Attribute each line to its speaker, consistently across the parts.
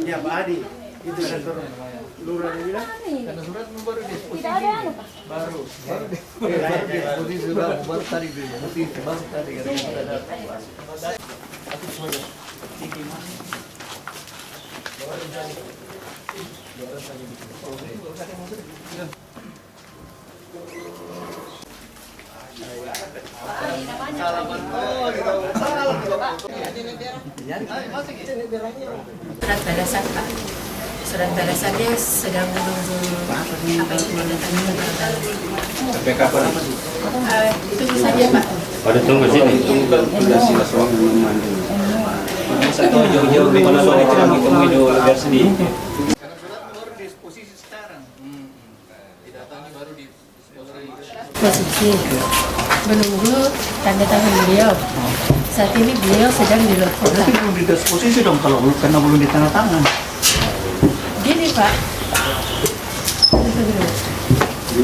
Speaker 1: Ya Pak Adi, itu kantor lurah dia bilang.
Speaker 2: Karena surat baru disposisi.
Speaker 3: Tidak ada anu, Pak.
Speaker 2: Baru disposisi sudah baru tadi disposisi baru tadi kita datang. Aku semuanya. Tinggi mana?
Speaker 4: Surat balasan Pak. Surat balasannya sedang menunggu apa yang didatangkan Pak.
Speaker 5: Sampai kapan?
Speaker 4: Tunggu saja Pak.
Speaker 5: Pada tunggu sini. Satu jauh-jauh di mana soal kita ketemu di luar sendiri.
Speaker 2: Karena surat baru disposisi sekarang. Didatangi baru disposisi.
Speaker 4: Posisi menunggu tanda tangan beliau. Saat ini beliau sedang di luar kota.
Speaker 2: Berarti belum didisposisi dong kalau karena belum ditandatangan.
Speaker 4: Gini Pak.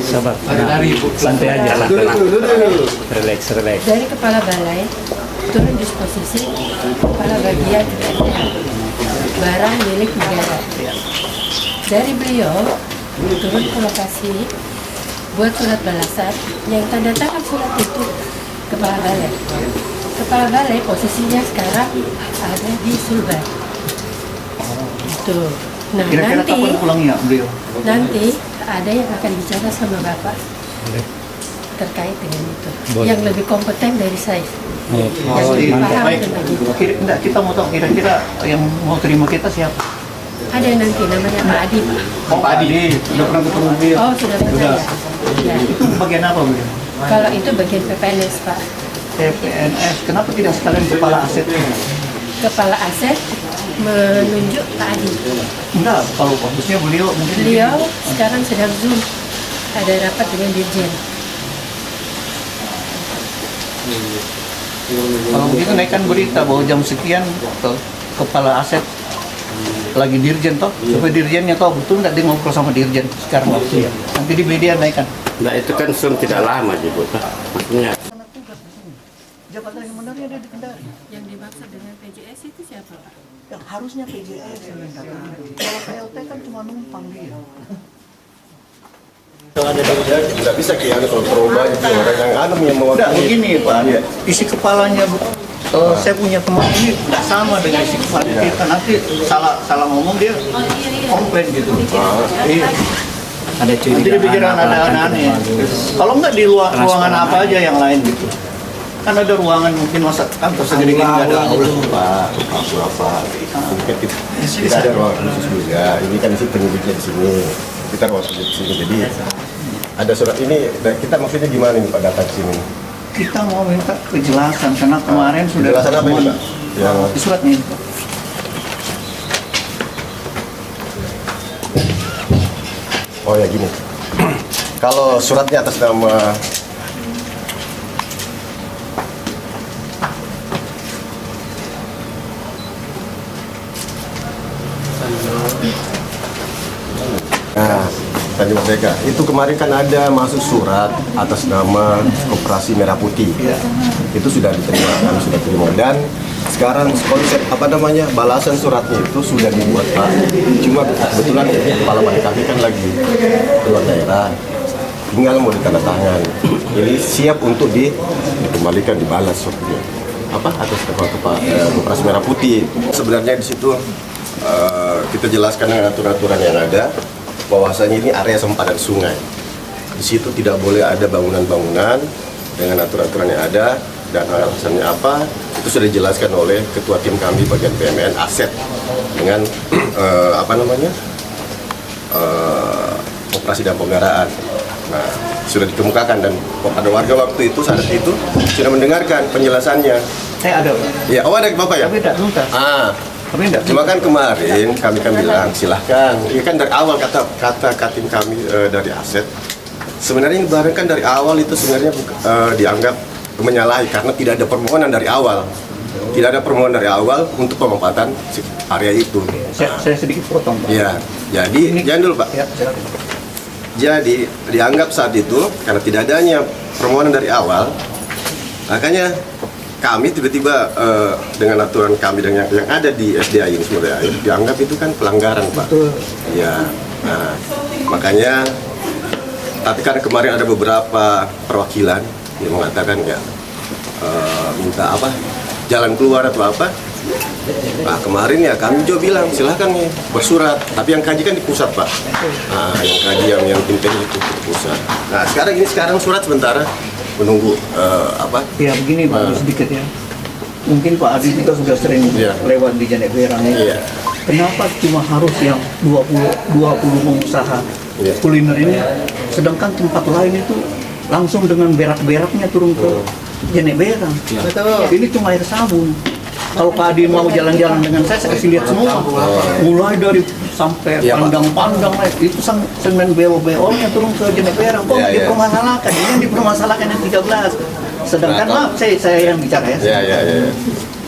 Speaker 5: Sabar.
Speaker 2: Hari-hari
Speaker 5: Santai aja lah. Relax.
Speaker 4: Dari kepala balai turun disposisi kepala bagian barang milik negara. Dari beliau turun ke lokasi buat surat balasan yang tanda tangan surat itu kepala balai. Kepala balai posisinya sekarang ada di Sulbar. Itu. Nah
Speaker 2: Kira-kira
Speaker 4: nanti
Speaker 2: kapan pulangnya beliau?
Speaker 4: nanti ada yang akan bicara sama Bapak terkait dengan itu.
Speaker 5: Boleh.
Speaker 4: Yang lebih kompeten dari saya. Yang
Speaker 2: Oh,
Speaker 4: lebih
Speaker 2: mantap.
Speaker 4: paham
Speaker 2: Baik.
Speaker 4: tentang itu.
Speaker 2: Enggak, kita mau tahu kira-kira yang mau terima kita siapa?
Speaker 4: Ada nanti namanya Pak Adi. Pak.
Speaker 2: Oh, Pak Adi. Sudah pernah ketemu beliau?
Speaker 4: Oh sudah pernah ya. Ya.
Speaker 2: Itu bagian apa beliau?
Speaker 4: Kalau itu bagian PPNS Pak.
Speaker 2: TPNS. Kenapa tidak sekalian kepala aset?
Speaker 4: Kepala aset menunjuk Pak Adi.
Speaker 2: Enggak, kalau bagusnya beliau mungkin
Speaker 4: Beliau sekarang sedang Zoom. Ada rapat dengan Dirjen.
Speaker 2: kalau begitu naikkan berita bahwa jam sekian kepala aset lagi dirjen toh, supaya dirjennya tahu betul nggak dia ngobrol sama dirjen sekarang waktu ya. Nanti di media naikkan.
Speaker 5: Nah itu kan Zoom tidak lama sih Bu. Maksudnya
Speaker 2: Jabatan yang benarnya ada di Kendari.
Speaker 4: Yang dimaksud dengan PJS itu siapa Pak?
Speaker 2: Yang harusnya PJS yang datang. Kalau PLT kan cuma numpang dia.
Speaker 6: Tidak bisa kayak kontrol banyak orang yang anu yang
Speaker 2: Enggak,
Speaker 6: mewakili.
Speaker 2: begini Pak, isi kepalanya saya punya teman ini tidak sama dengan isi kepala kita. Nanti salah ngomong dia komplain gitu. Iya.
Speaker 5: ada
Speaker 2: Nanti dia pikiran ada aneh-aneh. Kalau enggak di luar ruangan apa aja yang lain gitu. Kan ada ruangan mungkin masa kantor segede gini nggak ada aula.
Speaker 6: Pak, apa? Tidak ada ruang khusus juga. Ini kan isi penyidiknya di sini. Kita ruang khusus di sini. Jadi ada surat ini. Kita maksudnya gimana nih Pak datang ke sini?
Speaker 2: Kita mau minta kejelasan karena kemarin sudah
Speaker 6: Kejelasan apa ini, Pak? Yang-
Speaker 2: di suratnya ini, Pak.
Speaker 6: Oh ya gini. Kalau suratnya atas nama Nah, Tanjung Merdeka. Itu kemarin kan ada masuk surat atas nama Koperasi Merah Putih. Itu sudah diterima, kami sudah terima. Dan sekarang konsep apa namanya balasan suratnya itu sudah dibuat Pak. Cuma kebetulan kepala balai kami kan lagi keluar daerah, tinggal mau ditandatangan. Jadi siap untuk dikembalikan dibalas seperti apa atas Koperasi Merah Putih. Sebenarnya di situ kita jelaskan dengan aturan-aturan yang ada bahwasanya ini area sempadan sungai. Di situ tidak boleh ada bangunan-bangunan dengan aturan-aturan yang ada dan alasannya apa itu sudah dijelaskan oleh ketua tim kami bagian PMN Aset dengan operasi dan pemeliharaan. Nah, sudah dikemukakan dan pada warga waktu itu saat itu sudah mendengarkan penjelasannya.
Speaker 2: Saya ada, Pak.
Speaker 6: Ya, oh ada Bapak ya?
Speaker 2: Tapi tidak tuntas. Tapi tidak.
Speaker 6: Cuma kan kemarin kami kan bilang silahkan. Ini kan dari awal kata tim kami dari Aset. Sebenarnya barang kan dari awal itu sebenarnya dianggap menyalahi karena tidak ada permohonan dari awal. Tidak ada permohonan dari awal untuk pemanfaatan area itu.
Speaker 2: Saya sedikit potong, Pak.
Speaker 6: Ya, jadi jangan dulu Pak.
Speaker 2: Ya, silakan.
Speaker 6: Jadi dianggap saat itu karena tidak adanya permohonan dari awal, makanya kami tiba-tiba dengan aturan kami dengan yang ada di SDA ini sumber daya air dianggap itu kan pelanggaran, Pak. Ya, nah, makanya tapi kan kemarin ada beberapa perwakilan yang mengatakan ya minta apa jalan keluar atau apa. Nah kemarin ya kami juga bilang silahkan nih bersurat, tapi yang kaji kan di pusat, Pak. Nah, yang kaji yang tim teknis itu di pusat. Nah sekarang surat sementara menunggu apa?
Speaker 2: Ya begini Pak, sedikit ya. Mungkin Pak Adi juga sudah sering lewat di Janek Berang ya. Kenapa cuma harus yang 20 pengusaha kuliner ini, sedangkan tempat lain itu langsung dengan berak-beraknya turun ke Janek Berang. Ini cuma air sabun. Kalau Pak Adi mau jalan-jalan dengan saya kasih lihat semua. Mulai dari sampai pandang-pandang itu semen BO-BO-nya turun ke Janek Berang. Kok dipermasalahkan? Ini yang dipermasalahkan yang 13. Sedangkan maaf saya yang bicara ya.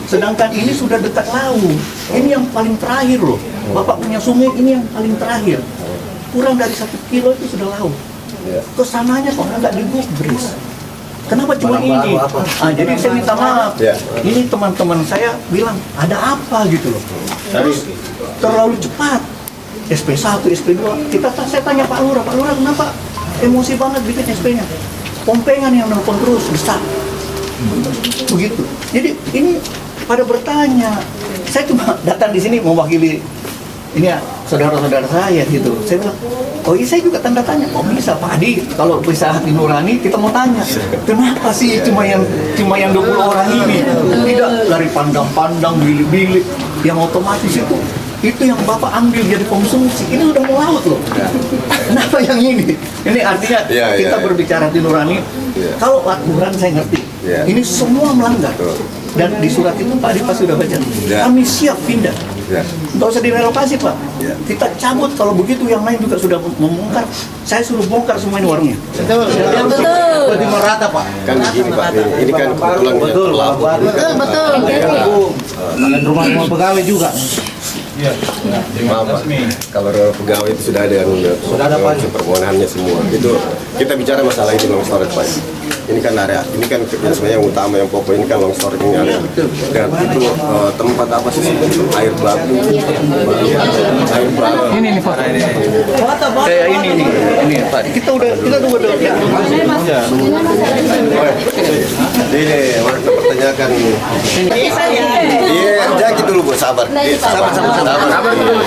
Speaker 2: Sedangkan ini sudah dekat laut. Ini yang paling terakhir loh. Bapak punya sungai ini yang paling terakhir. Kurang dari 1 kilo itu sudah laut. Kesananya kok nggak digubris. Kenapa cuma ini? Ah, jadi saya minta maaf. Ini teman-teman saya bilang ada apa gitu loh. Terus terlalu cepat. SP1, SP2. Saya tanya Pak Lurah kenapa emosi banget bikin SP-nya? Pompengan yang nelfon terus besar. Begitu. Jadi ini pada bertanya. Saya cuma datang di sini mewakili ini ya saudara-saudara saya gitu. Saya bilang, oh iya saya juga tanda tanya, kok bisa Pak Adi kalau bisa hati nurani kita mau tanya, kenapa sih cuma yang 20 orang ini, tidak dari pandang-pandang bilik-bilik yang otomatis itu yang Bapak ambil jadi konsumsi, ini udah mau laut loh. Kenapa yang ini? Ini artinya kita berbicara hati nurani. Kalau aturan saya ngerti, ini semua melanggar. Dan di surat itu Pak Adi pasti sudah baca. Kami siap pindah. Nggak usah direlokasi Pak. Kita cabut kalau begitu yang lain juga sudah membongkar. Saya suruh bongkar semua ini warungnya.
Speaker 4: Betul.
Speaker 2: Berarti merata Pak.
Speaker 6: Kan begini Pak, ini kan kebetulan betul.
Speaker 2: Dan rumah pegawai juga.
Speaker 6: Maaf Pak, kalau pegawai itu sudah ada permohonannya semua. Itu kita bicara masalah ini long storage Pak. Ini kan area, ini kan sebenarnya yang utama, yang pokok ini kan long storage ini area. Dan itu tempat apa sih? Air baku. Air baku.
Speaker 2: Ini nih Pak. Kayak ini Pak. Kita udah
Speaker 6: Ini maka pertanyakan. Iya, jangan dulu Bu, sabar. Sabar dulu.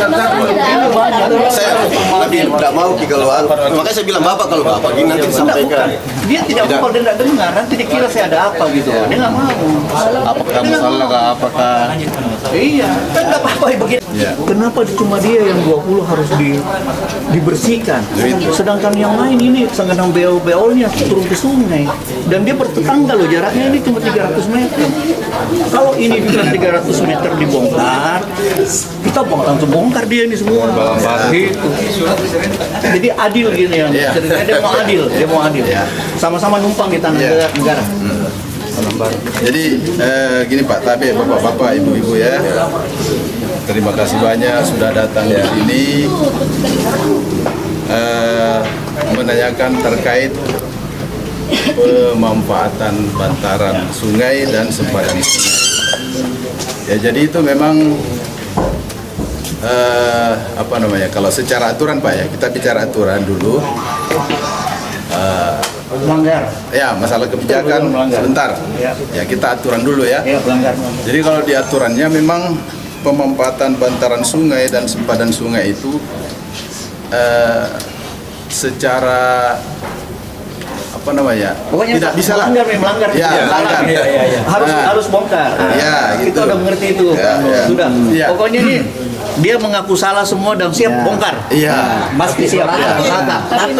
Speaker 6: Saya lebih tidak mau kalau makanya saya bilang Bapak kalau Bapak gini nanti disampaikan.
Speaker 2: Dia tidak mau, dia tidak dengar, nanti dikira saya ada apa gitu. Dia nggak mau.
Speaker 3: Apakah masalah kah? Apakah
Speaker 2: Iya, kan nggak apa-apa begini. Kenapa cuma dia yang 20 harus dibersihkan? Sedangkan yang lain ini sengenang BO-BO-nya turun ke sungai. Dan dia bertetangga loh, jaraknya ini cuma 300 meter. Kalau ini juga 300 meter dibongkar, kita langsung bongkar dia ini semua. Gitu. Jadi adil gini ya. Dia mau adil. Sama-sama numpang di tanah negara.
Speaker 3: Jadi gini Pak Tabe, bapak-bapak, ibu-ibu ya, terima kasih banyak sudah datang di sini menanyakan terkait pemanfaatan bantaran sungai dan sempadan sungai. Ya jadi itu memang kalau secara aturan Pak ya, kita bicara aturan dulu.
Speaker 2: Melanggar.
Speaker 3: Ya, masalah kebijakan sebentar. Ya, kita aturan dulu ya.
Speaker 2: Pelanggar.
Speaker 3: Jadi kalau di aturannya memang pemanfaatan bantaran sungai dan sempadan sungai itu secara
Speaker 2: pokoknya
Speaker 3: tidak bisa lah.
Speaker 2: Melanggar.
Speaker 3: Melanggar.
Speaker 2: Harus bongkar.
Speaker 3: Ya, gitu.
Speaker 2: Kita udah mengerti itu. Sudah. Pokoknya ini dia mengaku salah semua dan siap bongkar.
Speaker 3: Iya.
Speaker 2: Pasti siap.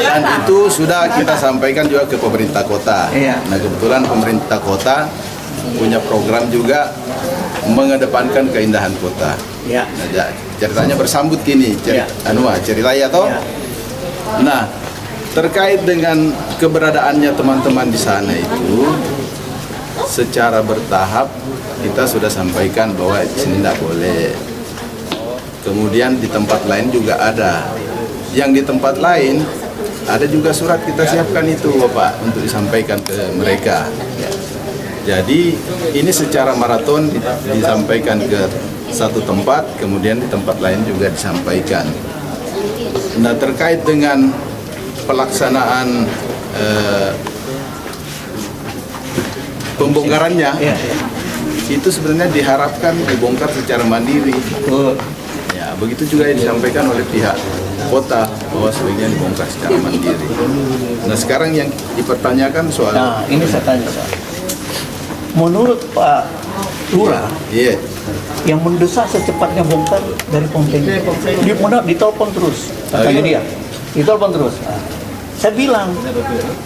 Speaker 3: Dan itu sudah kita sampaikan juga ke pemerintah kota. Nah, kebetulan pemerintah kota punya program juga mengedepankan keindahan kota. Nah, ceritanya bersambut gini, ceritanya toh. Nah, terkait dengan keberadaannya teman-teman di sana itu secara bertahap kita sudah sampaikan bahwa di sini tidak boleh. Kemudian di tempat lain juga ada. Yang di tempat lain ada juga surat kita siapkan itu Bapak untuk disampaikan ke mereka. Jadi ini secara maraton disampaikan ke satu tempat, kemudian di tempat lain juga disampaikan. Nah, terkait dengan pelaksanaan pembongkarannya, itu sebenarnya diharapkan dibongkar secara mandiri. Ya, begitu juga yang disampaikan oleh pihak kota bahwa sebaiknya dibongkar secara mandiri. Nah, sekarang yang dipertanyakan soal.
Speaker 2: Nah, ini saya tanya, Pak. Menurut Pak Lurah, yang mendesak secepatnya bongkar dari Pompengan, ditelepon terus, katanya dia, ditelepon terus. Saya bilang,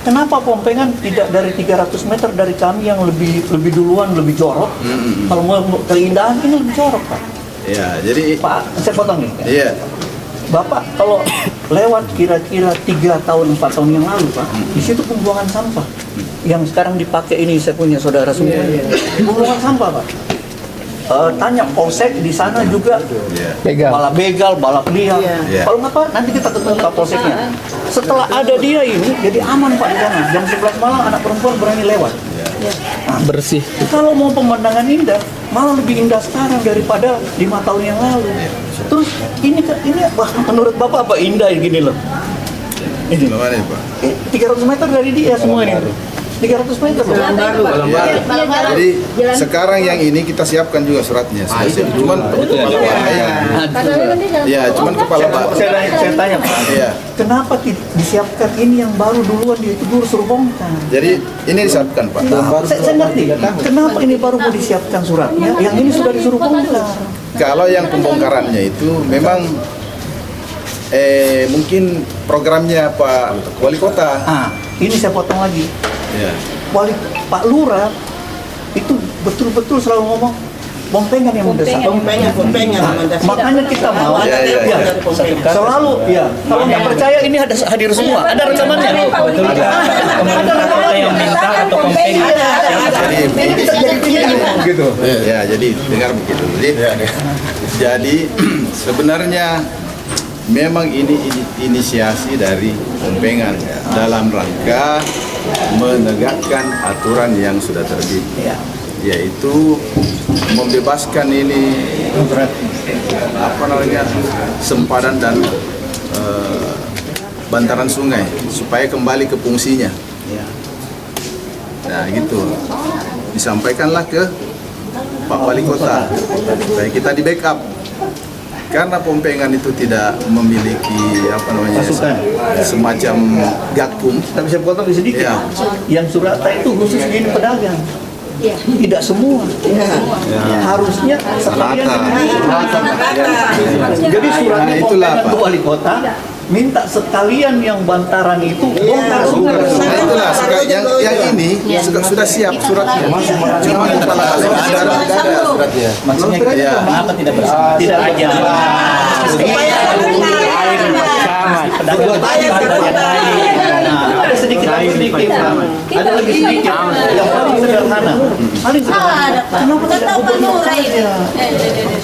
Speaker 2: kenapa Pompengan tidak dari 300 meter dari kami yang lebih duluan, lebih jorok? Kalau mau keindahan ini lebih jorok, Pak.
Speaker 3: Ya, jadi
Speaker 2: Pak, saya potong nih.
Speaker 3: Iya.
Speaker 2: Bapak kalau lewat kira-kira 3 tahun 4 tahun yang lalu, Pak, di situ pembuangan sampah yang sekarang dipakai ini, saya punya saudara semua. Pembuangan sampah, Pak. Tanya polsek di sana juga balap balap liar. Kalau nggak, Pak, nanti kita ketemu Kapolseknya. Setelah ada dia ini, jadi aman, Pak, di sana. Jam 11 malam anak perempuan berani lewat. Nah, bersih. Kalau mau pemandangan indah, malah lebih indah sekarang daripada 5 tahun yang lalu. Terus ini menurut Bapak apa indah gini loh? Ini
Speaker 3: Bagaimana, Pak?
Speaker 2: 300 meter dari dia semua ini. 300 meter loh.
Speaker 3: Jadi sekarang yang ini kita siapkan juga suratnya. Cuman kepala Pak.
Speaker 2: Saya tanya, Pak.
Speaker 3: Iya.
Speaker 2: Kenapa disiapkan ini yang baru duluan itu dulu suruh bongkar?
Speaker 3: Jadi ini disiapkan, Pak.
Speaker 2: Saya ngerti. Kenapa ini baru mau disiapkan suratnya? Yang ini sudah disuruh bongkar.
Speaker 3: Kalau yang pembongkarannya itu memang mungkin programnya Pak Wali Kota.
Speaker 2: Ini saya potong lagi.
Speaker 3: Ya.
Speaker 2: Pak Lurah itu betul-betul selalu ngomong Pompengan yang mendesak. Pompengan. Makanya kita mau selalu kalau nggak percaya ini hadir semua. Ada rekamannya. Ada rekamannya
Speaker 5: yang minta atau Pompengan.
Speaker 2: Gitu.
Speaker 3: Ya, jadi dengar begitu. Jadi sebenarnya memang ini inisiasi dari Pompengan dalam rangka menegakkan aturan yang sudah terbit, yaitu membebaskan ini sempadan dan bantaran sungai supaya kembali ke fungsinya. Nah, gitu disampaikanlah ke Pak Wali Kota supaya kita di backup. Karena Pompengan itu tidak memiliki semacam gakum.
Speaker 2: Tapi saya potong sedikit. Yang Surata itu khusus gini pedagang. Tidak semua. Harusnya sekalian. Jadi suratnya Pompengan ke Wali Kota minta sekalian yang bantaran itu bongkar semua.
Speaker 3: Nah, itulah yang ini sudah siap suratnya. Cuma kepala ada suratnya.
Speaker 5: Maksudnya kenapa tidak bersama? Tidak aja.
Speaker 2: Ada sedikit. Ada lebih sedikit. Yang paling sederhana. Kenapa tidak gubernur saja?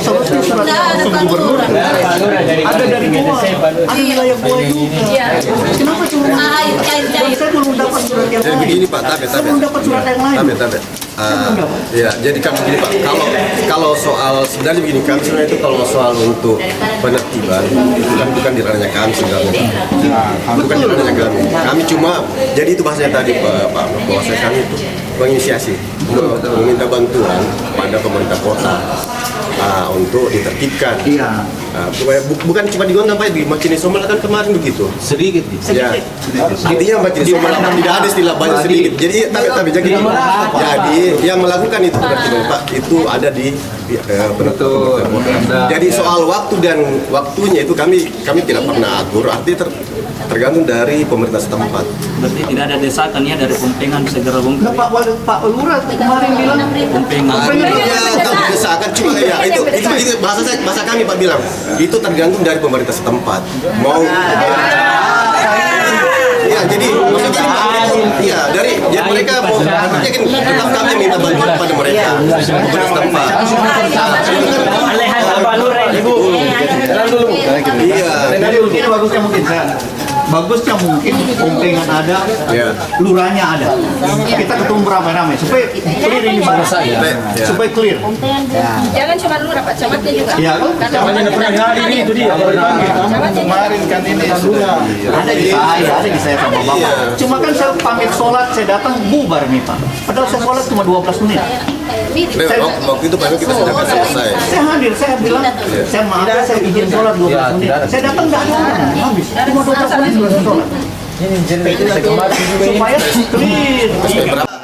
Speaker 2: Seharusnya suratnya langsung gubernur. Ada dari Goa. Ada wilayah Goa juga. Kenapa cuma saya belum dapat surat yang lain.
Speaker 6: Begini Pak,
Speaker 2: saya belum dapat surat yang lain.
Speaker 6: Jadi kan begini Pak, kalau soal sebenarnya begini, kami sebenarnya itu kalau soal untuk penertiban itu kan bukan di ranahnya kami sebenarnya, bukan di ranahnya kami. Kami cuma, jadi itu bahasanya tadi Pak, bahwa kami itu menginisiasi, meminta bantuan pada pemerintah kota untuk ditertibkan. Bukan cuma di Gondang Pak, di Macini Somal kan kemarin begitu. Sedikit. Ya. Intinya Macini Somal tidak ada istilah banyak sedikit. Jadi jadi yang melakukan itu penertiban Pak itu ada di pemerintah kota. Jadi soal waktu dan waktunya itu kami tidak pernah atur. Artinya tergantung dari pemerintah setempat.
Speaker 5: Berarti tidak ada desakan ya dari Pompengan segera bongkar.
Speaker 2: Pak Lurah kemarin bilang
Speaker 5: Pompengan.
Speaker 6: Kalau desakan cuma itu bahasa kami Pak bilang itu tergantung dari pemerintah setempat. Mau ya jadi maksudnya dari mereka mau tetap kami minta bantuan pada mereka pemerintah setempat.
Speaker 2: Ini bagusnya mungkin bagusnya mungkin kompengan ada, lurahnya ada. Kita ketemu beramai-ramai supaya clear ini Pak. Supaya clear.
Speaker 4: Jangan cuma lurah Pak, camatnya juga.
Speaker 2: Iya,
Speaker 5: Mana pernah hari ini itu dia.
Speaker 3: Kemarin kan ini sudah
Speaker 2: ada di saya sama Bapak. Cuma kan saya pamit sholat, saya datang bubar nih Pak. Padahal saya sholat cuma 12 menit.
Speaker 6: Waktu itu Pak kita sudah selesai.
Speaker 2: Saya hadir, saya bilang, saya maaf, saya izin sholat 12 menit. Saya datang nggak ada orang, habis. Cuma 12 menit selesai sholat. Supaya clear.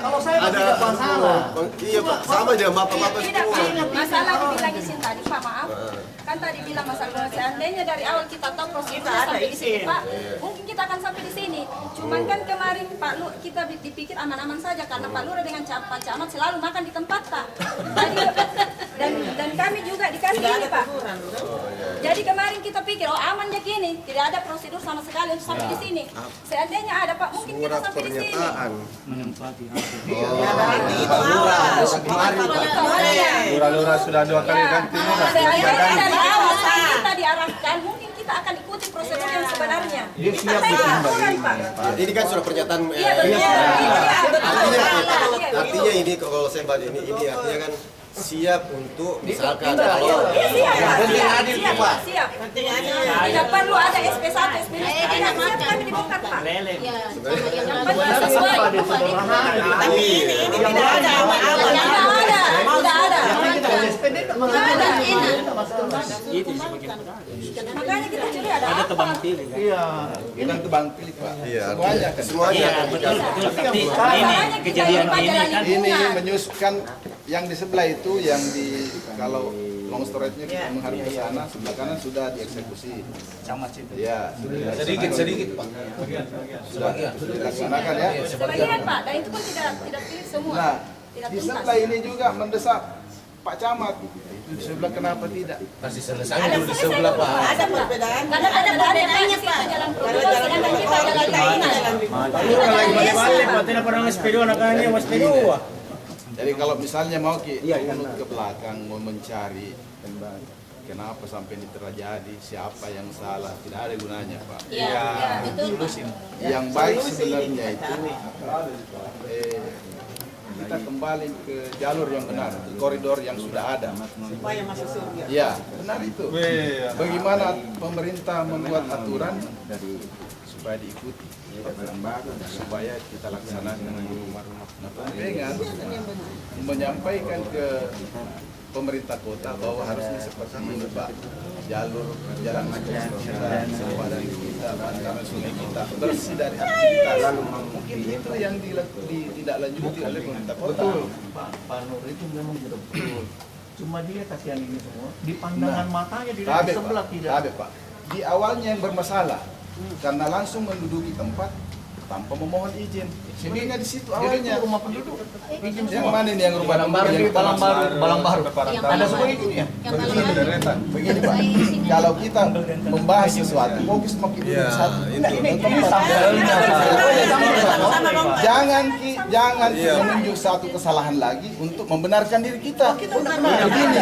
Speaker 2: Kalau saya tidak masalah.
Speaker 6: Iya Pak, sama aja mapa-mapa semua.
Speaker 4: Masalah dibilang izin tadi Pak, maaf. Kan tadi bilang masalah seandainya dari awal kita tahu prosedurnya sampai di sini Pak, mungkin kita akan sampai di sini. Cuman kan kemarin Pak Lu kita dipikir aman-aman saja karena Pak Lurah dengan Pak Camat selalu makan di tempat Pak. Jadi, dan kami juga dikasih ini Pak. Jadi kemarin kita pikir oh aman ya gini, tidak ada prosedur sama sekali untuk sampai di sini. Seandainya ada Pak, mungkin kita sampai di sini.
Speaker 3: lurah sudah 2 kali ganti.
Speaker 4: Seandainya dari awal kita diarahkan, mungkin kita akan ikuti prosedur yang sebenarnya. Kita aturan Pak.
Speaker 6: Ini kan sudah pernyataan. Artinya ini kalau saya baca ini artinya kan siap untuk misalkan kalau
Speaker 4: Siap. Tidak perlu ada SP1, SP2. Tidak siap kami dibongkar Pak. Yang penting sesuai. Tapi ini tidak ada awal-awal. Tidak ada. Makanya kita curi ada apa?
Speaker 5: Tebang pilih.
Speaker 2: Iya.
Speaker 3: Bukan tebang pilih Pak.
Speaker 6: iya
Speaker 3: Semuanya kan.
Speaker 6: semuanya.
Speaker 5: Ini kejadian ini
Speaker 3: Ini menyusukan yang di sebelah itu yang di kalau long storage-nya kita menghadap ke sana, sebelah kanan sudah dieksekusi.
Speaker 5: Camat situ.
Speaker 3: Ya,
Speaker 6: Sedikit Pak.
Speaker 3: sudah dilaksanakan ya.
Speaker 4: Sebagian Pak, dan itu pun tidak clear semua.
Speaker 3: Nah,
Speaker 4: Tidak
Speaker 3: di
Speaker 4: tuntas.
Speaker 3: sebelah ini juga mendesak Pak Camat. Di sebelah kenapa tidak?
Speaker 6: Pasti selesai
Speaker 4: Ada
Speaker 6: dulu di sebelah Pak.
Speaker 4: Ada perbedaan. Karena ada perbedaannya Pak. Jalan prosedur, sedangkan kita jalan keinginan.
Speaker 5: Pak tidak pernah sepeda anaknya mas sepeda.
Speaker 3: Jadi kalau misalnya mau unut ke belakang mau mencari kenapa sampai ini terjadi, siapa yang salah, tidak ada gunanya Pak.
Speaker 4: Iya, betul Pak.
Speaker 3: Yang baik sebenarnya itu kita kembali ke jalur yang benar, koridor yang sudah ada.
Speaker 7: Supaya masuk surga.
Speaker 3: Ya, benar itu. Bagaimana pemerintah membuat aturan supaya diikuti, supaya kita laksanakan. Nah, pengen menyampaikan ke pemerintah kota bahwa harusnya seperti ini Pak, jalur jalan kita, sepadan kita, bantaran sungai kita bersih dari aktivitas. Mungkin itu yang ditindaklanjuti oleh pemerintah kota.
Speaker 2: Betul. Pak Nur itu memang sudah betul. Cuma dia kasihan ini semua. Di pandangan matanya di sebelah tidak.
Speaker 3: Ada Pak. Di awalnya yang bermasalah karena langsung menduduki tempat tanpa memohon izin. Sebenarnya di situ awalnya
Speaker 2: rumah penduduk.
Speaker 3: yang mana ini yang rumah baru yang
Speaker 2: Balang baru. Ada semua itu ya.
Speaker 3: Begini Pak, kalau kita membahas sesuatu fokus makin satu. Jangan menunjuk satu kesalahan lagi untuk membenarkan diri kita. Begini.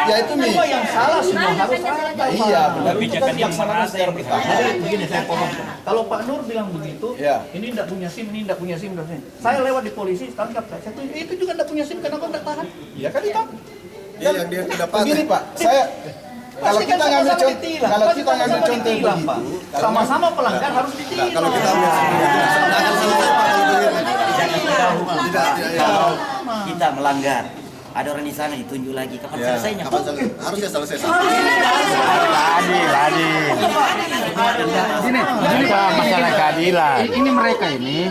Speaker 3: Ya itu nih.
Speaker 2: Yang salah semua harus ada.
Speaker 3: Iya, benar. Itu kan dilaksanakan secara bertahap.
Speaker 2: Begini saya potong. Kalau Pak Nur bilang begitu, ini tidak punya SIM, ini tidak punya SIM, saya lewat di polisi, tangkap saya. Itu juga tidak punya SIM, kenapa tidak tahan?
Speaker 3: Iya kan itu.
Speaker 6: Iya yang dia dapat.
Speaker 3: Begini Pak, saya kalau kita ngambil contoh, begitu,
Speaker 2: sama-sama pelanggar harus ditilang.
Speaker 6: Kalau kita ambil
Speaker 8: Kalau kita melanggar, ada orang di sana ditunjuk lagi. Kapan selesainya?
Speaker 6: Harusnya selesai.
Speaker 1: Gini Pak, masalah keadilan. Ini mereka ini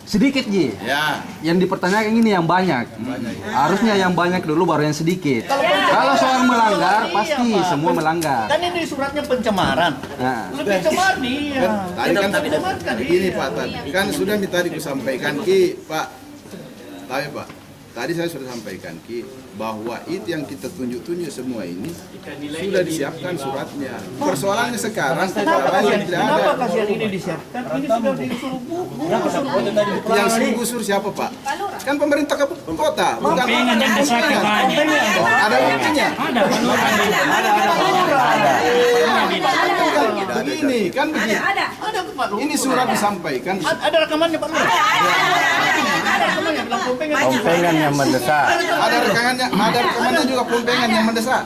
Speaker 1: sedikit Ji.
Speaker 3: ya.
Speaker 1: Yang dipertanyakan ini yang banyak. Harusnya yang banyak dulu baru yang sedikit. Kalau soal melanggar pasti semua melanggar.
Speaker 2: Kan ini suratnya pencemaran.
Speaker 1: Nah,
Speaker 2: Lebih cemar dia.
Speaker 3: Tadi kan begini Pak, kan sudah tadi kusampaikan Pak. Tapi Pak, tadi saya sudah sampaikan bahwa itu yang kita tunjuk-tunjuk semua ini sudah disiapkan suratnya. Persoalannya sekarang
Speaker 2: Kenapa
Speaker 3: yang tidak ada.
Speaker 2: kasihan ini disiapkan? Ini sudah disuruh buku.
Speaker 3: Yang suruh gusur siapa Pak? Kan pemerintah kota, bukan
Speaker 5: Pengen yang besar
Speaker 3: ada buktinya.
Speaker 5: ada.
Speaker 3: begini, kan begini.
Speaker 2: Ada Pak Lurah.
Speaker 3: Ini surat disampaikan.
Speaker 2: Ada rekamannya Pak Lurah. Ada rekamannya bilang pompengan.
Speaker 7: Pompengan yang mendesak.
Speaker 3: Ada rekamannya juga pompengan yang mendesak.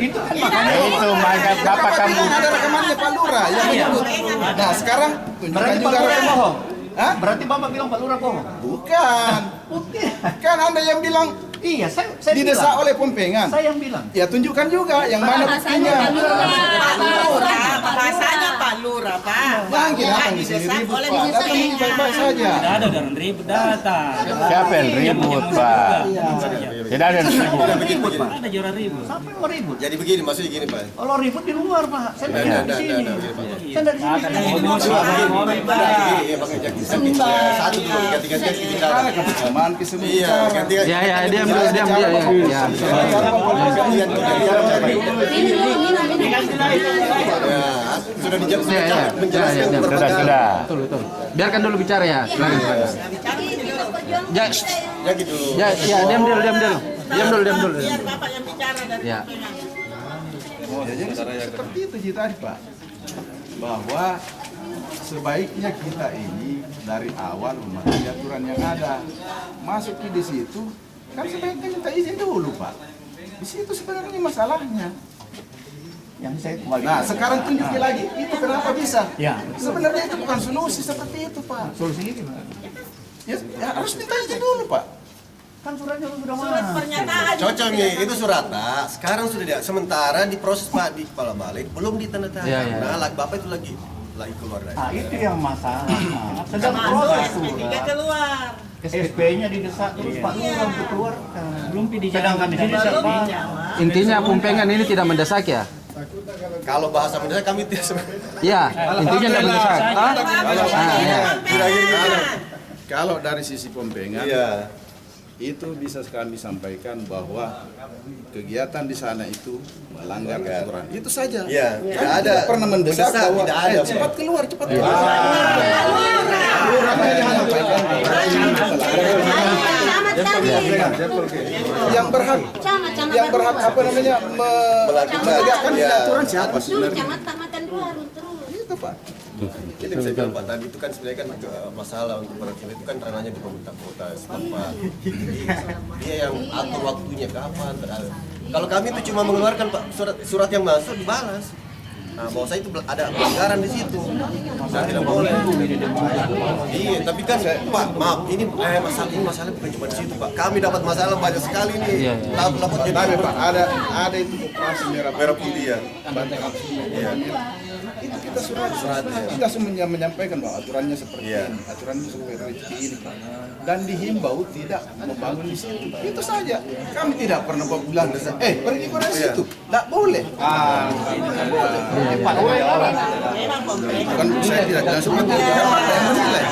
Speaker 2: Itu kan makanya
Speaker 7: Itu maka Bapak kamu.
Speaker 3: Ada rekamannya Pak Lurah yang menyebut. Nah, sekarang tunjukkan
Speaker 2: berarti Pak
Speaker 3: juga
Speaker 2: Lurah
Speaker 3: rekaman.
Speaker 2: bohong.
Speaker 3: Hah?
Speaker 2: Berarti Bapak bilang Pak Lurah bohong.
Speaker 3: Bukan.
Speaker 2: Bukti.
Speaker 3: Kan Anda yang bilang
Speaker 2: Iya, saya
Speaker 3: didesak
Speaker 2: bilang.
Speaker 3: oleh pompengan.
Speaker 2: Saya yang bilang.
Speaker 3: Ya tunjukkan juga yang mana buktinya.
Speaker 9: Bahasanya Pak Lurah, Pak.
Speaker 3: Jangan kita datang di sini ribut, Pak. Datang ini baik-baik saja.
Speaker 5: Tidak ada orang ribut datang.
Speaker 7: Siapa yang ribut, Pak? Tidak ada yang ribut.
Speaker 2: Ribut, Pak.
Speaker 5: Ada orang ribut.
Speaker 2: Siapa yang mau ribut?
Speaker 6: Jadi begini, maksudnya gini Pak.
Speaker 2: Kalau ribut di luar, Pak. Saya
Speaker 6: Nah,
Speaker 2: tidak
Speaker 6: nah,
Speaker 2: di sini.
Speaker 6: nah, nah,
Speaker 2: Saya dari sini.
Speaker 5: Ada emosi, ada mobil, Pak.
Speaker 6: Iya, pakai jaket satu dulu, ganti-ganti kita bicara.
Speaker 3: Mana kebersamaan ke semua
Speaker 6: Iya,
Speaker 3: bicara.
Speaker 6: ganti-ganti.
Speaker 1: Ya, ya, diam dulu, diam, diam. Ya.
Speaker 6: Sudah menjelaskan
Speaker 1: Ya, ya.
Speaker 6: berbeda.
Speaker 1: Betul, betul. Biarkan dulu bicara ya. Silakan. Ya,
Speaker 6: Ya gitu.
Speaker 1: ya, ya, diam dulu, diam dulu. Diam dulu, diam dulu.
Speaker 9: Biar Bapak yang bicara dari
Speaker 1: Ya.
Speaker 3: Ya, jadi seperti itu Ji tadi Pak, bahwa sebaiknya kita ini dari awal memahami aturan yang ada. Masuk di situ kan sebaiknya minta izin dulu Pak. Di situ sebenarnya masalahnya.
Speaker 2: Yang saya kembali.
Speaker 3: Nah sekarang tunjukin lagi itu kenapa bisa?
Speaker 2: Ya.
Speaker 3: Sebenarnya itu bukan solusi seperti itu Pak.
Speaker 2: Solusinya gimana?
Speaker 3: Ya harus minta izin dulu Pak.
Speaker 2: Kan suratnya sudah
Speaker 9: surat
Speaker 2: mana?
Speaker 9: pernyataan.
Speaker 6: Cocok nih, itu surat Pak. Sekarang sudah dia. Sementara di proses Pak di kepala balik belum ditandatangani.
Speaker 1: Ya, ya.
Speaker 6: Nah, Bapak itu lagi keluar dari.
Speaker 2: Nah, itu yang masalah. Sedang proses
Speaker 9: Tiga
Speaker 2: surat.
Speaker 9: keluar.
Speaker 2: SP-nya didesak terus Pak Lurah untuk keluar.
Speaker 5: Belum di
Speaker 2: Sedangkan di sini saya Pak.
Speaker 1: Intinya pompengan ini tidak mendesak ya?
Speaker 6: Kalau bahasa mendesak kami tidak
Speaker 1: Ya, intinya tidak mendesak. Hah? Ah, ya.
Speaker 3: Kalau dari sisi pompengan,
Speaker 6: Iya.
Speaker 3: itu bisa kami sampaikan bahwa kegiatan di sana itu melanggar aturan. Itu saja.
Speaker 6: Iya,
Speaker 3: Kami
Speaker 6: tidak ada.
Speaker 3: tidak pernah mendesak
Speaker 6: Mendesak
Speaker 3: bahwa
Speaker 6: tidak ada,
Speaker 3: cepat keluar, cepat
Speaker 6: Iya.
Speaker 3: keluar. Lurahnya menyampaikan yang berhak apa namanya menegakkan
Speaker 6: Iya.
Speaker 3: aturan siapa sebenarnya?
Speaker 6: Itu Pak. Kita bisa bilang Pak tadi itu kan sebenarnya kan masalah untuk perwakilan itu kan ranahnya di pemerintah kota setempat. Dia yang atur waktunya kapan. Kalau kami itu cuma mengeluarkan Pak surat yang masuk dibalas. Nah, bahwa saya itu ada pelanggaran di situ. Saya tidak boleh. Iya, tapi kan Pak, maaf, ini masalah bukan cuma di situ Pak. Kami dapat masalah banyak sekali nih.
Speaker 1: Iya, iya.
Speaker 6: Lapor jadi
Speaker 3: Tapi Pak ada itu operasi merah
Speaker 6: putih ya. Iya.
Speaker 3: itu kita surat kita semua menyampaikan bahwa aturannya seperti ini, aturannya seperti ini Pak. Dan dihimbau tidak membangun di situ. Itu saja. Kami tidak pernah bilang pergi ke situ. Tidak boleh. Bukan saya tidak bilang seperti itu. Bapak yang menilai.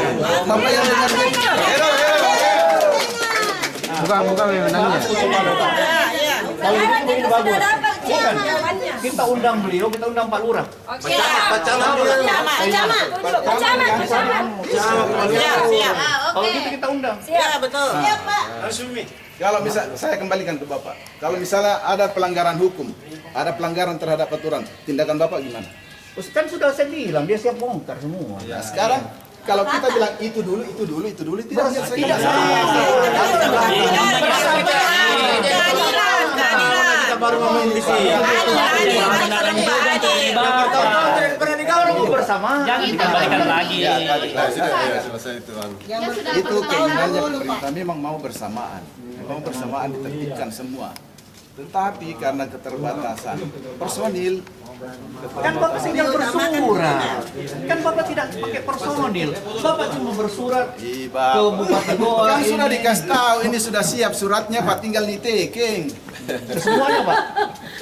Speaker 3: Bapak yang dengar dia bicara.
Speaker 1: Bukan wewenangnya.
Speaker 2: Kalau ini bagus. Kita undang beliau, kita undang Pak Lurah. Kalau gitu kita undang.
Speaker 9: Siap, betul. Siap, Pak.
Speaker 3: Kalau misal saya kembalikan ke Bapak. Kalau misalnya ada pelanggaran hukum, ada pelanggaran terhadap aturan, tindakan Bapak gimana?
Speaker 2: Kan sudah saya bilang dia siap bongkar semua.
Speaker 3: Nah, sekarang kalau kita bilang itu dulu, tidak menyelesaikan.
Speaker 2: Kita baru ngomong di sini. Bersama.
Speaker 5: Jangan dikembalikan lagi.
Speaker 6: Selesai itu.
Speaker 3: Itu keinginannya pemerintah memang mau bersamaan. Mau bersamaan ditertibkan semua. Tetapi karena keterbatasan personil,
Speaker 2: Kan Bapak tinggal bersurat. Kan Bapak tidak pakai personil. Bapak cuma bersurat ke Bupati Goa.
Speaker 3: kan sudah dikasih tahu ini sudah siap suratnya Pak, tinggal di-taking.
Speaker 2: Semuanya Pak.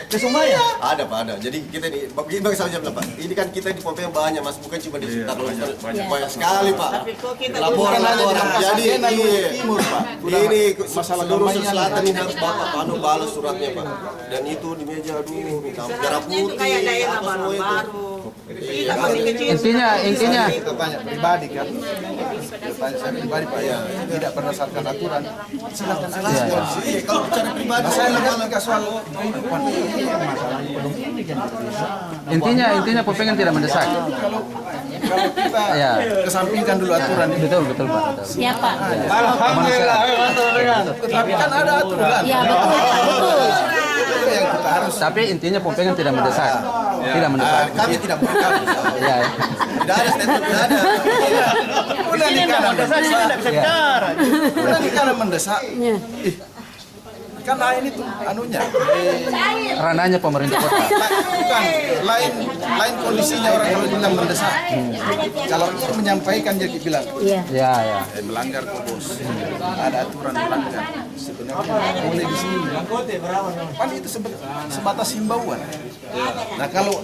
Speaker 2: Semuanya.
Speaker 6: Ada Pak, ada. Jadi kita ini, bagi saja Pak. Ini kan kita di Pompeii banyak Mas, bukan cuma di sekitar banyak sekali Pak.
Speaker 9: Tapi kok kita
Speaker 6: Laporan. Jadi
Speaker 3: timur Pak.
Speaker 6: ini
Speaker 3: masalah
Speaker 6: seluruh
Speaker 3: kampanye
Speaker 6: selatan ini harus Bapak balas suratnya Pak. Dan itu di meja dulu, merah putih,
Speaker 9: kayak daerah
Speaker 6: apa semua itu.
Speaker 9: baru.
Speaker 1: Intinya
Speaker 3: kita tanya pribadi kan. Kita tanya saya pribadi Pak ya, tidak berdasarkan aturan. Silakan kalau bicara pribadi. Saya lihat soal
Speaker 1: intinya pengen tidak mendesak.
Speaker 3: kalau kita kesampingkan dulu aturan itu.
Speaker 1: Betul Pak.
Speaker 10: Siapa?
Speaker 1: Alhamdulillah.
Speaker 3: Tapi kan ada aturan.
Speaker 10: Ya betul.
Speaker 3: Itu yang kita harus.
Speaker 1: Tapi intinya pengen tidak mendesak. Tidak mendesak.
Speaker 3: Kami tidak mendesak.
Speaker 1: Ya.
Speaker 3: Tidak ada statement, tidak ada. Udah dikala mendesak, tidak bisa bicara. Udah dikala mendesak. Kan lain itu anunya.
Speaker 1: Ranahnya pemerintah kota.
Speaker 3: Bukan, lain kondisinya orang kalau bilang mendesak. Kalau menyampaikan jadi bilang,
Speaker 1: Ya.
Speaker 3: melanggar kok bos. Ada aturan melanggar. Sebenarnya boleh di sini. Kan itu sebatas himbauan. Nah kalau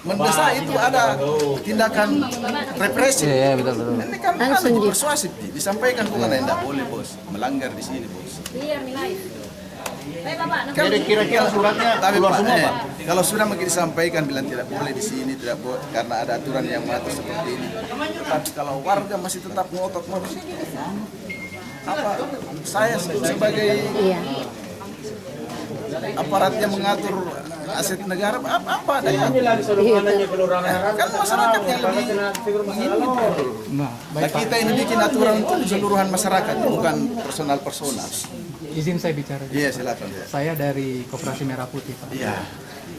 Speaker 3: mendesak itu ada tindakan represif.
Speaker 1: Iya, betul.
Speaker 3: Ini kan lebih persuasif, disampaikan bukan tidak boleh bos, melanggar di sini bos.
Speaker 2: Jadi kira-kira suratnya
Speaker 3: Tapi
Speaker 2: keluar
Speaker 3: Pak,
Speaker 2: semua Pak?
Speaker 3: kalau sudah disampaikan bilang tidak boleh di sini, tidak boleh karena ada aturan yang mengatur seperti ini. Tapi kalau warga masih tetap ngotot apa? Saya sebagai aparat yang mengatur aset negara apa ada yang kan masyarakat yang lebih mengingat. Nah, kita ini bikin aturan untuk keseluruhan masyarakat, bukan personal.
Speaker 11: Izin saya bicara.
Speaker 3: Iya, silakan.
Speaker 11: Saya dari Koperasi Merah Putih, Pak.
Speaker 3: Iya.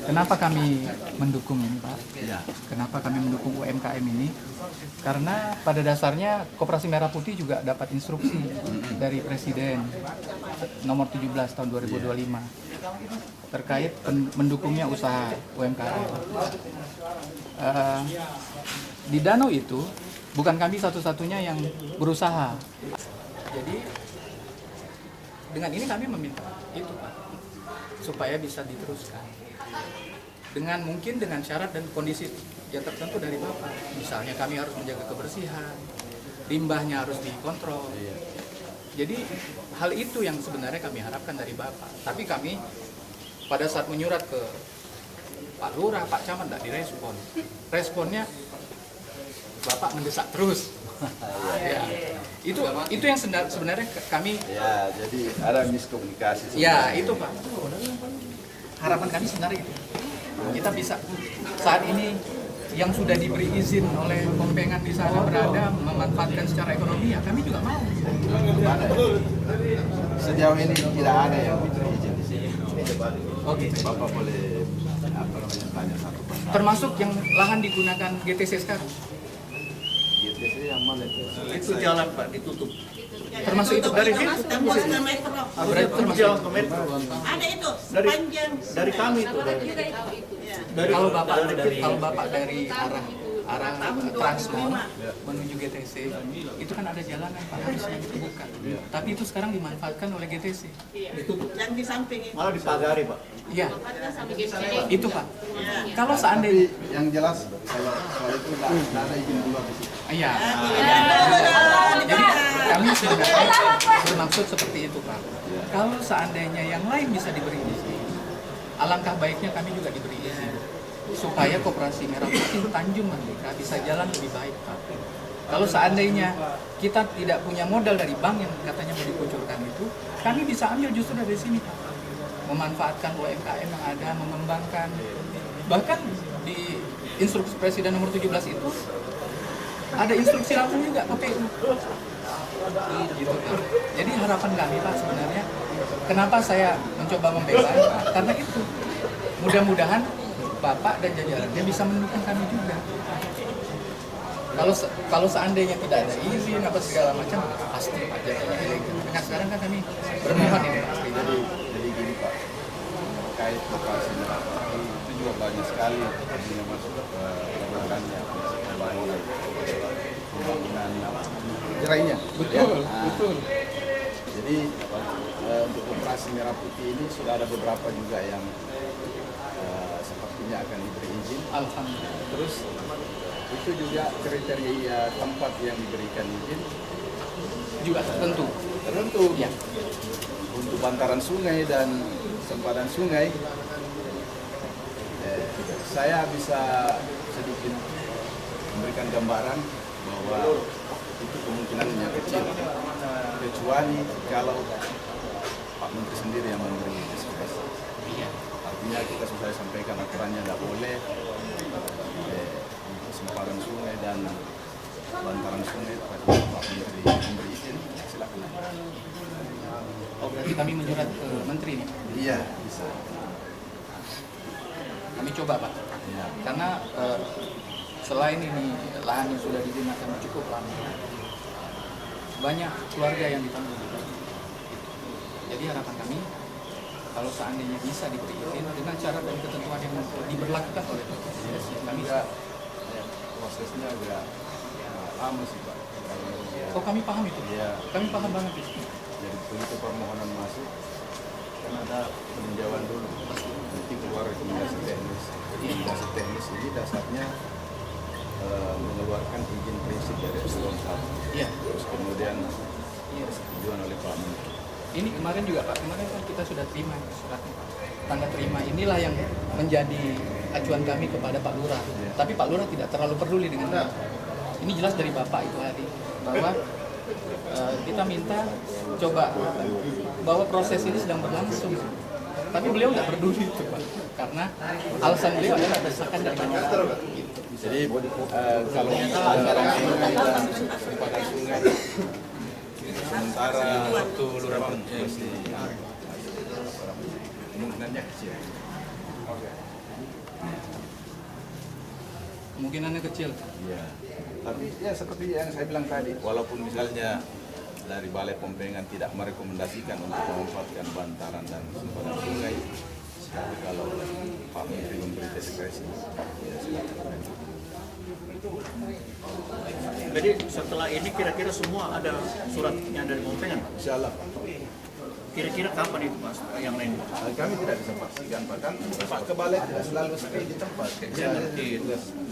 Speaker 11: Kenapa kami mendukung ini, Pak?
Speaker 3: Iya.
Speaker 11: Kenapa kami mendukung UMKM ini? Karena pada dasarnya Koperasi Merah Putih juga dapat instruksi dari Presiden nomor 17 tahun 2025 terkait mendukungnya usaha UMKM. Di danau itu bukan kami satu-satunya yang berusaha. Jadi dengan ini kami meminta itu Pak, supaya bisa diteruskan. Mungkin dengan syarat dan kondisi yang tertentu dari Bapak. Misalnya kami harus menjaga kebersihan, limbahnya harus dikontrol. Jadi hal itu yang sebenarnya kami harapkan dari Bapak. Tapi kami pada saat menyurat ke Pak Lurah, Pak Camat tidak direspon. Responnya Bapak mendesak terus. Itu yang sebenarnya kami.
Speaker 3: Ya, jadi ada miskomunikasi.
Speaker 11: Ya, itu Pak. Harapan kami sebenarnya itu. Kita bisa saat ini yang sudah diberi izin oleh kompengan di sana berada memanfaatkan secara ekonomi, ya kami juga mau.
Speaker 3: Sejauh ini tidak ada yang diberi izin di sini.
Speaker 11: Oke.
Speaker 3: Bapak boleh tanya satu persatu.
Speaker 11: Termasuk yang lahan digunakan GTC sekarang.
Speaker 3: GTC yang mana itu?
Speaker 2: Itu jalan Pak, ditutup.
Speaker 11: Termasuk itu dari situ. Berarti termasuk
Speaker 2: Jalan ke metro.
Speaker 9: Ada itu
Speaker 2: Dari kami itu.
Speaker 11: kalau bapak dari arah Transmall menuju GTC itu kan ada jalanan Pak, harusnya dibuka. Tapi itu sekarang dimanfaatkan oleh GTC. Ditutup.
Speaker 9: yang di samping itu.
Speaker 2: Malah dipagari Pak.
Speaker 11: Iya. Itu Pak. Kalau seandainya
Speaker 3: Yang jelas kalau soal itu nggak ada izin dulu di situ.
Speaker 11: iya. Jadi kami sebenarnya bermaksud seperti itu Pak. Kalau seandainya yang lain bisa diberi izin, alangkah baiknya kami juga diberi izin supaya Koperasi Merah Putih Tanjung Merdeka bisa jalan lebih baik Pak. Kalau seandainya kita tidak punya modal dari bank yang katanya mau dikucurkan itu, kami bisa ambil justru dari sini Pak. Memanfaatkan UMKM yang ada, mengembangkan. Bahkan di instruksi Presiden nomor 17 itu ada instruksi langsung juga KPU. Gitu, Pak. Jadi harapan kami Pak sebenarnya, kenapa saya mencoba membela Pak? Karena itu mudah-mudahan Bapak dan jajarannya bisa mendukung kami juga. Kalau seandainya tidak ada izin apa segala macam, pasti Pak jajarannya ilegal. Nah sekarang kan kami bermohon ini Pak.
Speaker 3: Jadi gini Pak, terkait Koperasi Merah Putih itu juga banyak sekali yang masuk ke programnya pembangunan jerainya.
Speaker 11: Betul.
Speaker 3: Jadi untuk Koperasi Merah Putih ini sudah ada beberapa juga yang sepertinya akan diberi izin.
Speaker 11: Alhamdulillah.
Speaker 3: Terus itu juga kriteria tempat yang diberikan izin
Speaker 11: Juga tertentu. Ya.
Speaker 3: Untuk bantaran sungai dan sempadan sungai saya bisa sedikit memberikan gambaran bahwa itu kemungkinannya kecil, kecuali kalau Pak Menteri sendiri yang memberi diskresi. Artinya kita sudah sampaikan aturannya tidak boleh sempadan sungai dan bantaran sungai. Pak Menteri memberi izin, silakan.
Speaker 11: Oh, berarti kami menyurat ke Menteri nih?
Speaker 3: Iya, bisa.
Speaker 11: Kami coba, Pak.
Speaker 3: Ya.
Speaker 11: Karena selain ini lahan yang sudah digunakan cukup lama, banyak keluarga yang ditanggung. Jadi harapan kami, kalau seandainya bisa diberi izin dengan syarat dan ketentuan yang diberlakukan oleh kami
Speaker 3: Enggak, prosesnya agak lama sih Pak.
Speaker 11: Oh, kami paham itu.
Speaker 3: Iya.
Speaker 11: Kami paham banget itu.
Speaker 3: Jadi begitu permohonan masuk, kan ada peninjauan dulu. Nanti keluar rekomendasi teknis. Rekomendasi teknis ini dasarnya mengeluarkan izin prinsip dari eselon 1.
Speaker 11: Iya.
Speaker 3: Terus kemudian disetujuan oleh Pak Menteri.
Speaker 11: Ini kemarin juga Pak, kemarin kan kita sudah terima suratnya. Tanda terima inilah yang menjadi acuan kami kepada Pak Lurah. Tapi Pak Lurah tidak terlalu peduli dengan itu. Ini jelas dari Bapak itu tadi bahwa kita minta coba bahwa proses ini sedang berlangsung. Tapi beliau nggak peduli itu Pak, karena alasan beliau adalah desakan dari masyarakat.
Speaker 3: Jadi kalau sementara waktu lurah masih kemungkinannya kecil.
Speaker 11: Kemungkinannya kecil.
Speaker 3: Iya. Tapi ya seperti yang saya bilang tadi, walaupun misalnya dari Balai Pompengan tidak merekomendasikan untuk memanfaatkan bantaran dan sempadan sungai, tapi kalau Pak Menteri memberi diskresi, ya silakan.
Speaker 2: Jadi setelah ini kira-kira semua ada suratnya dari Pompengan?
Speaker 3: Insya Allah.
Speaker 2: Kira-kira kapan itu Mas yang lain?
Speaker 3: Kami tidak bisa pastikan, bahkan Pak Kepala tidak selalu stay di tempat.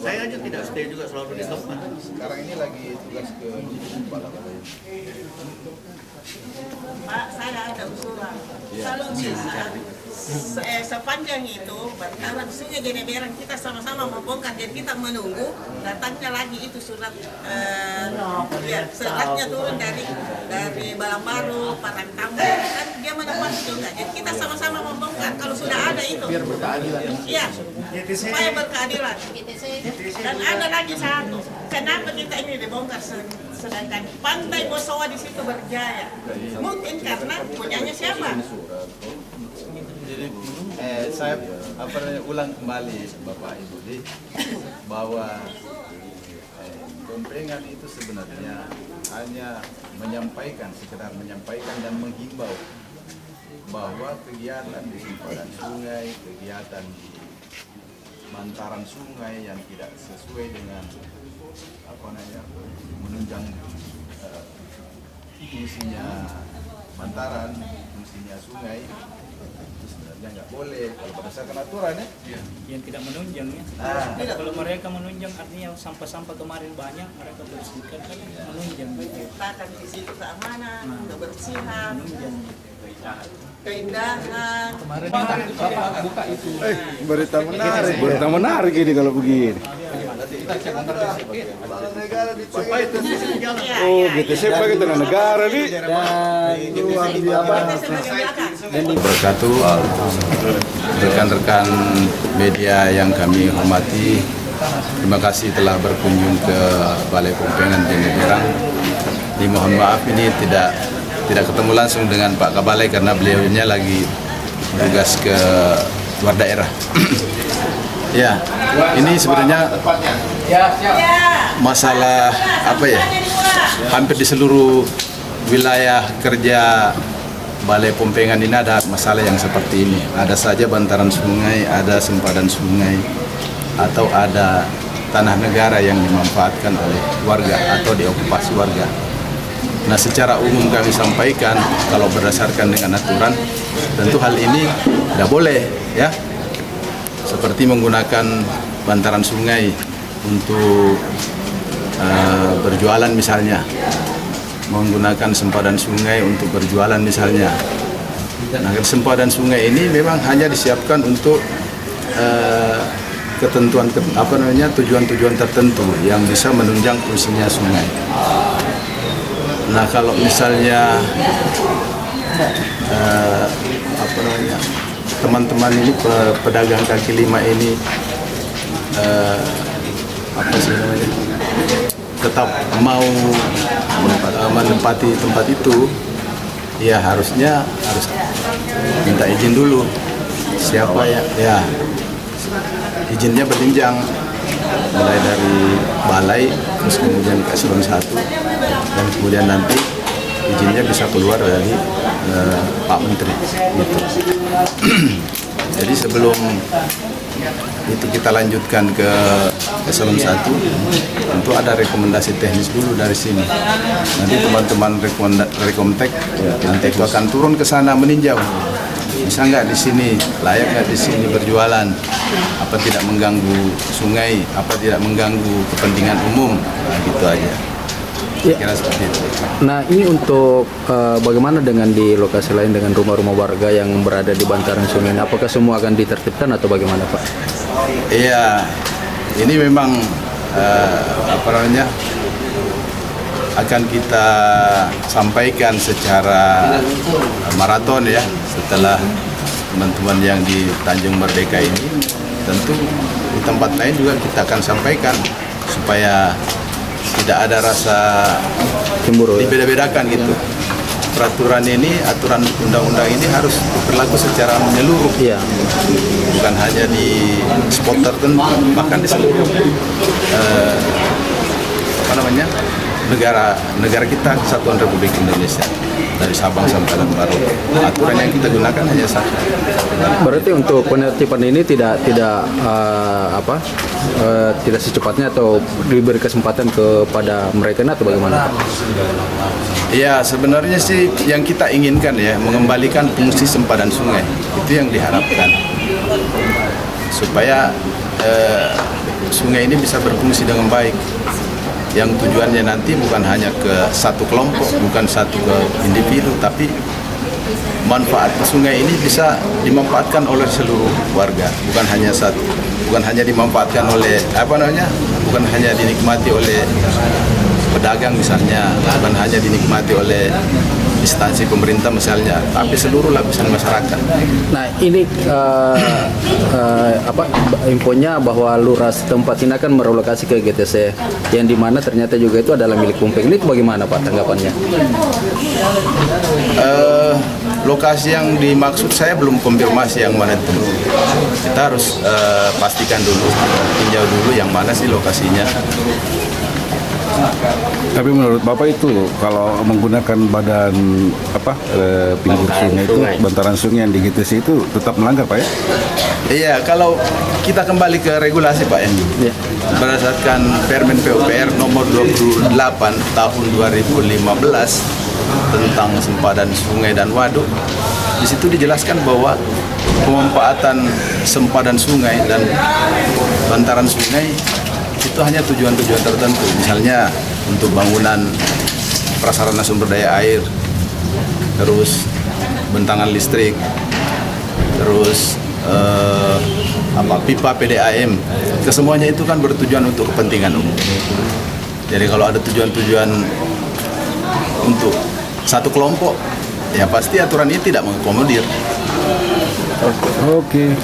Speaker 2: Saya aja tidak stay juga selalu di tempat.
Speaker 3: Sekarang ini lagi tugas ke Kepala.
Speaker 9: Pak, saya ada usulan. Kalau bisa, sepanjang itu bantaran sungai Jeneberang kita sama-sama membongkar, jadi kita menunggu datangnya lagi itu surat suratnya turun dari Balangbaru, Parangkamu, kan dia menepati juga. Jadi kita sama-sama membongkar. Kalau sudah ada itu,
Speaker 11: Biar berkeadilan.
Speaker 9: iya, supaya berkeadilan. Dan ada lagi satu, kenapa kita ini dibongkar sedangkan Pantai Bosowa di situ berjaya? Mungkin karena punyanya siapa?
Speaker 3: Jadi saya ulang kembali Bapak Ibu bahwa Pompengan itu sebenarnya hanya sekedar menyampaikan dan menghimbau bahwa kegiatan di sempadan sungai, kegiatan di bantaran sungai yang tidak sesuai dengan menunjang fungsinya bantaran, fungsinya sungai, itu sebenarnya nggak boleh kalau berdasarkan aturan ya.
Speaker 10: Yang tidak menunjang ya. Kalau mereka menunjang artinya sampah-sampah kemarin banyak mereka bersihkan kan menunjang.
Speaker 9: Bahkan di situ keamanan, kebersihan, keindahan.
Speaker 11: Kemarin Bapak buka itu.
Speaker 7: Berita menarik ini kalau begini.
Speaker 2: Supaya itu jalan.
Speaker 7: Oh, gitu sih pakai tenaga negara nih.
Speaker 3: Wabarakatuh, rekan-rekan media yang kami hormati, terima kasih telah berkunjung ke Balai Pompengan Jeneberang. Dimohon maaf ini tidak ketemu langsung dengan Pak Kabalai karena beliaunya lagi tugas ke luar daerah. Ya, ini sebenarnya masalah hampir di seluruh wilayah kerja Balai Pompengan ini ada masalah yang seperti ini. Ada saja bantaran sungai, ada sempadan sungai, atau ada tanah negara yang dimanfaatkan oleh warga atau diokupasi warga. Nah, secara umum kami sampaikan kalau berdasarkan dengan aturan, tentu hal ini tidak boleh ya. Seperti menggunakan bantaran sungai untuk berjualan misalnya, menggunakan sempadan sungai untuk berjualan misalnya. Nah, sempadan sungai ini memang hanya disiapkan untuk tujuan-tujuan tertentu yang bisa menunjang fungsinya sungai. Nah, kalau misalnya teman-teman ini pedagang kaki lima ini tetap mau menempati tempat itu, ya harus minta izin dulu. Siapa ya izinnya berjenjang, mulai dari balai, terus kemudian ke eselon 1, dan kemudian nanti izinnya bisa keluar dari Pak Menteri gitu. Jadi sebelum itu kita lanjutkan ke eselon 1, tentu ada rekomendasi teknis dulu dari sini. Nanti teman-teman Rekomtek nanti itu akan turun ke sana meninjau. Bisa nggak di sini, layak nggak di sini berjualan, apa tidak mengganggu sungai, apa tidak mengganggu kepentingan umum, nah, gitu aja. Kira seperti itu.
Speaker 1: Nah, ini untuk bagaimana dengan di lokasi lain dengan rumah-rumah warga yang berada di bantaran sungai? Apakah semua akan ditertibkan atau bagaimana, Pak?
Speaker 3: Iya, ini memang akan kita sampaikan secara maraton ya, setelah teman-teman yang di Tanjung Merdeka ini. Tentu di tempat lain juga kita akan sampaikan supaya tidak ada rasa
Speaker 1: cemburu,
Speaker 3: dibeda-bedakan gitu. Peraturan ini, aturan undang-undang ini harus berlaku secara menyeluruh, bukan hanya di spot tertentu, bahkan di seluruh negara kita, Kesatuan Republik Indonesia, dari Sabang sampai Merauke. Aturan yang kita gunakan hanya satu.
Speaker 1: Berarti untuk penertiban ini tidak secepatnya atau diberi kesempatan kepada mereka atau bagaimana, Pak?
Speaker 3: Ya, sebenarnya sih yang kita inginkan ya, mengembalikan fungsi sempadan sungai. Itu yang diharapkan. Supaya sungai ini bisa berfungsi dengan baik. Yang tujuannya nanti bukan hanya ke satu kelompok, bukan satu ke individu, tapi manfaat sungai ini bisa dimanfaatkan oleh seluruh warga, bukan hanya dimanfaatkan oleh bukan hanya dinikmati oleh pedagang misalnya, bukan hanya dinikmati oleh instansi pemerintah misalnya, tapi seluruh lapisan masyarakat.
Speaker 1: Nah, ini infonya bahwa lurah setempat ini akan merelokasi ke GTC, yang dimana ternyata juga itu adalah milik Pumpeng. Ini bagaimana, Pak, tanggapannya?
Speaker 3: Lokasi yang dimaksud saya belum konfirmasi yang mana itu. Kita harus pastikan dulu, tinjau dulu yang mana sih lokasinya.
Speaker 12: Tapi menurut Bapak itu kalau menggunakan badan pinggir sungai itu, bantaran sungai yang di GTC itu tetap melanggar, Pak ya?
Speaker 3: Iya, kalau kita kembali ke regulasi, Pak ya. Berdasarkan Permen PUPR nomor 28 tahun 2015 tentang sempadan sungai dan waduk, di situ dijelaskan bahwa pemanfaatan sempadan sungai dan bantaran sungai itu hanya tujuan-tujuan tertentu, misalnya untuk bangunan prasarana sumber daya air, terus bentangan listrik, terus pipa PDAM, kesemuanya itu kan bertujuan untuk kepentingan umum. Jadi kalau ada tujuan-tujuan untuk satu kelompok, ya pasti aturan ini tidak mengakomodir.
Speaker 12: Oke.